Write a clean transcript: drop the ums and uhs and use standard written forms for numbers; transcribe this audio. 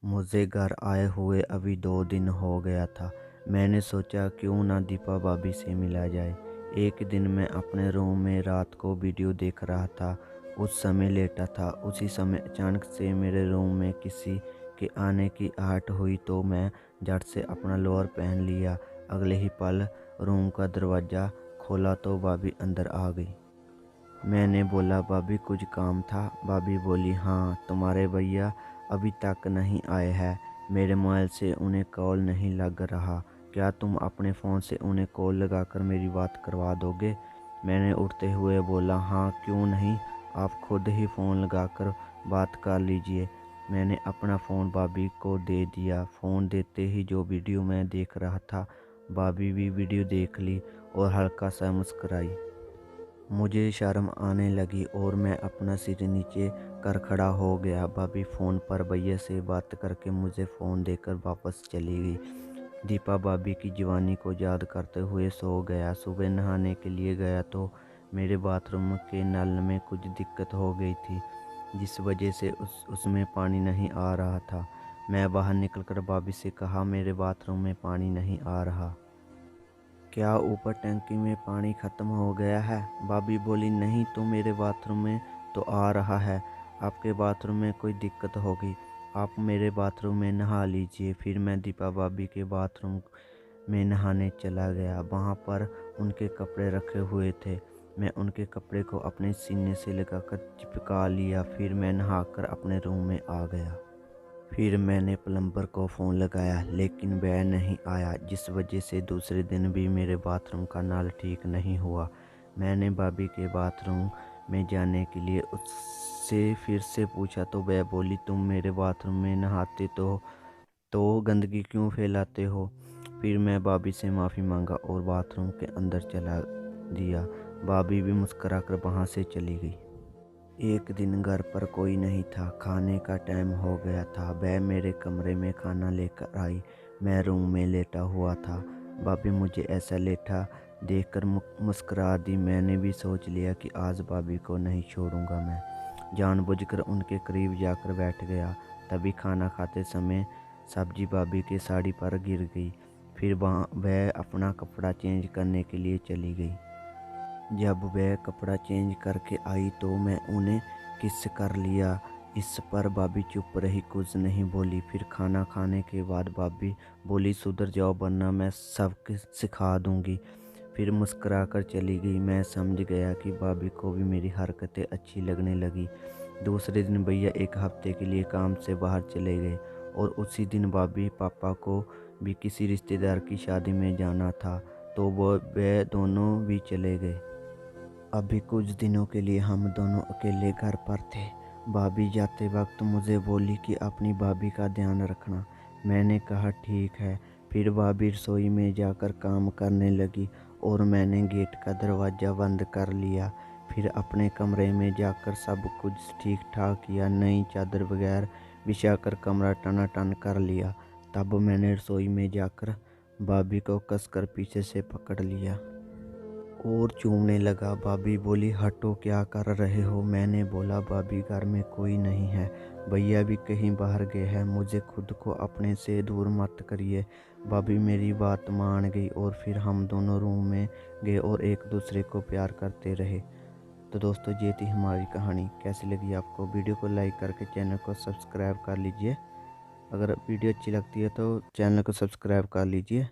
मुझे घर आए हुए अभी 2 दिन हो गया था। मैंने सोचा क्यों ना दीपा भाभी से मिला जाए। एक दिन मैं अपने रूम में रात को वीडियो देख रहा था। उस समय लेटा था। उसी समय अचानक से मेरे रूम में किसी के आने की आहट हुई तो मैं झट से अपना लोअर पहन लिया। अगले ही पल रूम का दरवाज़ा खोला तो भाभी अंदर आ गई। मैंने बोला भाभी कुछ काम था? भाभी बोली हाँ, तुम्हारे भैया अभी तक नहीं आए हैं। मेरे मोबाइल से उन्हें कॉल नहीं लग रहा। क्या तुम अपने फ़ोन से उन्हें कॉल लगाकर मेरी बात करवा दोगे? मैंने उठते हुए बोला हाँ, क्यों नहीं, आप खुद ही फ़ोन लगाकर बात कर लीजिए। मैंने अपना फ़ोन भाभी को दे दिया। फ़ोन देते ही जो वीडियो मैं देख रहा था, भाभी भी वीडियो देख ली और हल्का सा मुस्कुराई। मुझे शर्म आने लगी और मैं अपना सिर नीचे कर खड़ा हो गया। भाभी फ़ोन पर भैया से बात करके मुझे फ़ोन देकर वापस चली गई। दीपा भाभी की जवानी को याद करते हुए सो गया। सुबह नहाने के लिए गया तो मेरे बाथरूम के नल में कुछ दिक्कत हो गई थी, जिस वजह से उसमें पानी नहीं आ रहा था। मैं बाहर निकलकर भाभी से कहा मेरे बाथरूम में पानी नहीं आ रहा। क्या ऊपर टंकी में पानी ख़त्म हो गया है? भाभी बोली नहीं तो मेरे बाथरूम में तो आ रहा है। आपके बाथरूम में कोई दिक्कत होगी, आप मेरे बाथरूम में नहा लीजिए। फिर मैं दीपा भाभी के बाथरूम में नहाने चला गया। वहाँ पर उनके कपड़े रखे हुए थे। मैं उनके कपड़े को अपने सीने से लगाकर चिपका लिया। फिर मैं नहाकर अपने रूम में आ गया। फिर मैंने प्लम्बर को फ़ोन लगाया लेकिन वह नहीं आया, जिस वजह से दूसरे दिन भी मेरे बाथरूम का नल ठीक नहीं हुआ। मैंने भाभी के बाथरूम में जाने के लिए उससे फिर से पूछा तो वह बोली तुम मेरे बाथरूम में नहाते तो गंदगी क्यों फैलाते हो? फिर मैं भाभी से माफ़ी मांगा और बाथरूम के अंदर चला दिया। भाभी भी मुस्कुराकर वहाँ से चली गई। एक दिन घर पर कोई नहीं था। खाने का टाइम हो गया था। वह मेरे कमरे में खाना लेकर आई। मैं रूम में लेटा हुआ था। भाभी मुझे ऐसा लेटा देखकर मुस्कुरा दी। मैंने भी सोच लिया कि आज भाभी को नहीं छोड़ूंगा। मैं जानबूझकर उनके करीब जाकर बैठ गया। तभी खाना खाते समय सब्जी भाभी के साड़ी पर गिर गई। फिर वह अपना कपड़ा चेंज करने के लिए चली गई। जब वह कपड़ा चेंज करके आई तो मैं उन्हें किस कर लिया। इस पर भाभी चुप रही, कुछ नहीं बोली। फिर खाना खाने के बाद भाभी बोली सुधर जाओ वरना मैं सबक सिखा दूंगी। फिर मुस्कुराकर चली गई। मैं समझ गया कि भाभी को भी मेरी हरकतें अच्छी लगने लगी। दूसरे दिन भैया एक हफ्ते के लिए काम से बाहर चले गए और उसी दिन भाभी पापा को भी किसी रिश्तेदार की शादी में जाना था तो वे दोनों भी चले गए। अभी कुछ दिनों के लिए हम दोनों अकेले घर पर थे। भाभी जाते वक्त मुझे बोली कि अपनी भाभी का ध्यान रखना। मैंने कहा ठीक है। फिर भाभी रसोई में जाकर काम करने लगी और मैंने गेट का दरवाज़ा बंद कर लिया। फिर अपने कमरे में जाकर सब कुछ ठीक ठाक किया। नई चादर वगैरह बिछाकर कमरा टनाटन कर लिया। तब मैंने रसोई में जाकर भाभी को कसकर पीछे से पकड़ लिया और चूमने लगा। भाभी बोली हटो, क्या कर रहे हो? मैंने बोला भाभी घर में कोई नहीं है, भैया भी कहीं बाहर गए हैं, मुझे खुद को अपने से दूर मत करिए। भाभी मेरी बात मान गई और फिर हम दोनों रूम में गए और एक दूसरे को प्यार करते रहे। तो दोस्तों ये थी हमारी कहानी। कैसी लगी आपको? वीडियो को लाइक करके चैनल को सब्सक्राइब कर लीजिए। अगर वीडियो अच्छी लगती है तो चैनल को सब्सक्राइब कर लीजिए।